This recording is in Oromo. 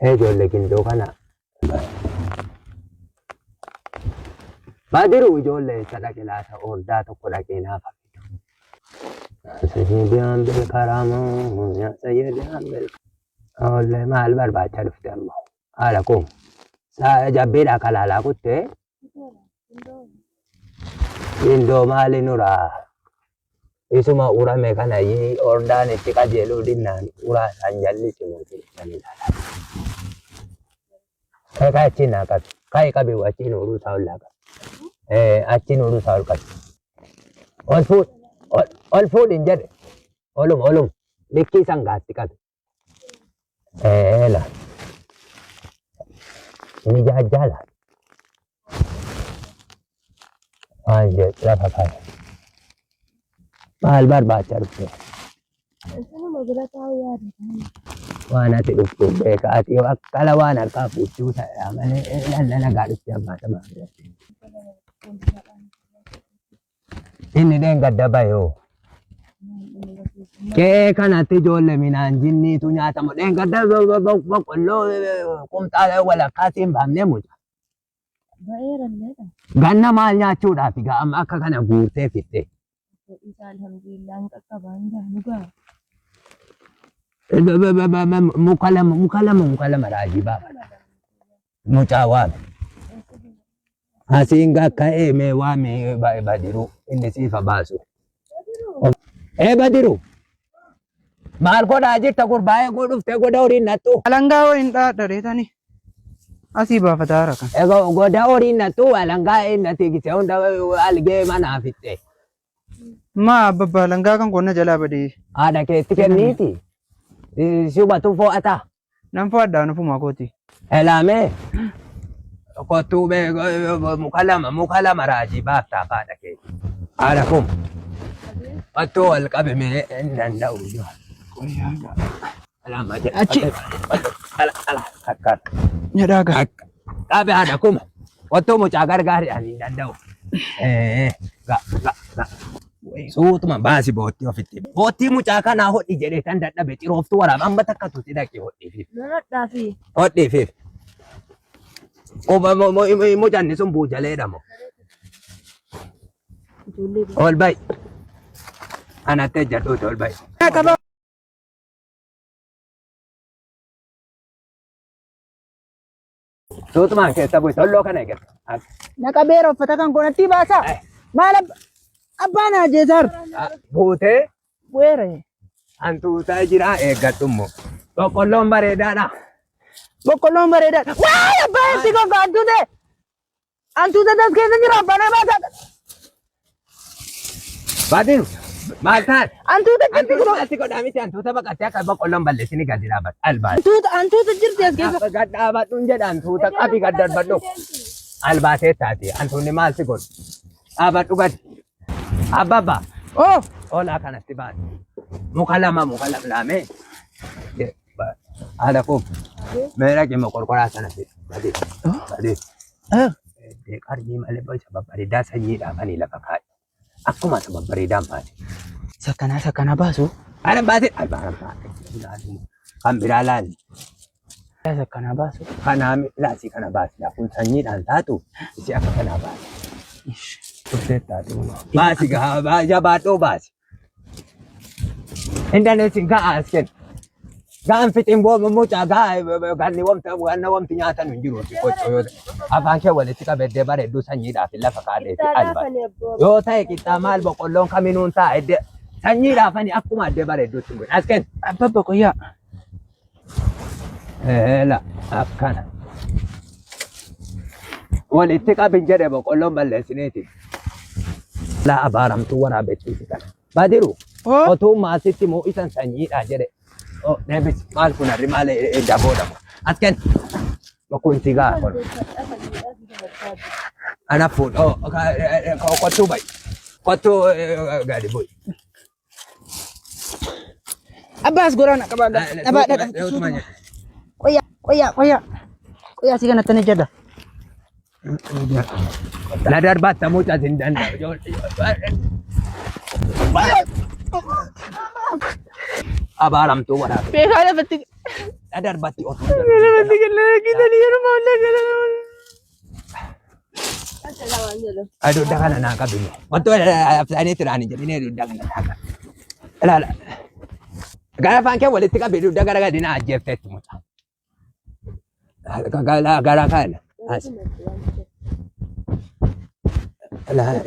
ijoollee gindoo kana baadiru ijoollee isa dhaqe laata ooldaa tokko dhaqee naaf hafitu. Sayyidaan bilkaraamoo sayyidaan bilkaraamoo oollee maal barbaacha dhufte ammoo haala kun jabbiidhaa kalaalaa kuttee gindoo maali nuraa isuma urame kana oordaan itti qajeeluu dinnaan uraa isaan jallisi mootii dhufanii laala. Kaya achi naa qabi. Kaya qabi achi nuuruu isaa ol laga. Achi nuuruu isaa ol qabi. Ol fuudhin jedhe. Olum. Likkii sangaatti qabi. La. Inni jaajjala. Maal jedhu lafa kaya. Maal barbaacha dhufte? Waan ati dhuftu beeka ati yoo akkala waan harkaa fuuchuu ta'e malee dhala gaadhitti ammaata maamila. Inni dheengadda bayoo. Kee kanatti ijoollee minaan jinniitu nyaatamu dheengadda boqqolloo qumxaa walakkaatti hin baafne muca. Ganna maal nyaachuudhaaf egaa amma akka kana guurtee fitte. Mukalama raajii baafadha. Mucaa waame. Asiin akka eemee waame badiru inni siifa baasu. Badiru. Maal godhaa jirta gurbaa'ee godhuftee goda horiin nattu. Alangaa horiin dhaadhareetani. Asii baafataa rakan. Goda horiin nattu alangaa inni tigisee hunda algee manaa fitte. Ma abbaa alangaa kan qonna jalaa badee. Haadha keetti kenniiti. Shubatu fo'ata. Nan fo'adhaa nufumaa kooti. Elaamee. Kottuu muka lama raajii baaftaa haadha keetti. Haadha kun. Kottuu wal qabe mee hin danda'u. Achi. Akkana. Nyadaaga. Qabe haadha kuma. Kottuu mucaa gargaariidhaan hin danda'u. Suutuma baasi boottii ofitti. Boottii mucaa kanaa hodhi jedhee tan dadhabe cirooftuu waraaba amma takka tuuti dhaqee hodhiifiif. Hodhiifiif. Mucanni sun buujaleedha moo. Ol ba'i. Anatti ejjadhuuti ol ba'i. Suutumaan keessa bu'i tolloo kana eeggata. Naqa beera uffata kan gonatti baasaa. Maal abbaan ajeesar. Buutee. Weere. Hantuutaa jira eeggadhummoo. Boqqolloon bareedaadha. Boqqolloon bareedaadha. Waay abbaan si goga hantuute. Hantuuta das keessa jira abbaan baasaa. Baadiru. Maal taate? Hantuuta jirti kun. Ati godhaamiti hantuuta baqattee akka boqqolloon balleessini gadi dhaabatu. Albaas. Hantuuta jirti as keessa. Gad dhaabadhuun jedha hantuuta qabi gad darbadhu. Albaasee taate hantuunni maal si godhu? Dhaabadhu gadi. Ababa. Oh. Ola kanatti baate. Muka lama laamee. Haadha kun. Meera qimma qorqoraa sanatti. Badee. Qarmii malee boca babbareedaa sanyiidhaafanii lafa kaa'e. Akkuma isa babbareedaan baate. Sakkanaa baasu. Ana baate. Albaan baate. Kan biraa laali. Sakkanaa baasu. Kanaa laasii kana baase. Kun sanyiidhaan taatu isi akka kanaa baase. Baasi jabaadhoo baasi. Indaneetiin ga'a as kenna. Ga'an fixiin mucaa ga'a ganni wamti nyaatan hin jiru. Afaan kee walitti qabeddee bareedduu sanyiidhaaf lafa kaadheetti alba. Yoo ta'e qixxaa maal boqqolloon kaminuun ta'a eddee sanyiidhaafani akkuma addee bareedduutti hin as kenna. Abbabba qoyyaa. La akkana. Walitti qabin jedhe boqqolloon balleessineeti. La abaaramtuu waraabbechuuti kana. Badiru. Otuu maasitti moo isan sanyiidha jedhe. Deebis maal kun harri maal daboodha. As kenna. Bokunti gaa kun. Ana fuudhoo kottuu ba'i. Kottuu gadi bu'i. Abbaas goraana qabaadha. Qoyyaa si kanatti ni jedha. La darbatta mucaa hin danda'u. Abaaramtuu waraabee. Beekaa lafatti. darbatti otuu. Namatti kennaa kitanii yeroo maallaa galan. Dudda kana naa qabine. Wantoota absaanii tiraanii jedhanii dudda kana naa qabu. Ilaala. Gara afaan kee walitti qabi dudda gara gadi naa ajjeefteetti muca. Gara kana. Ilaala.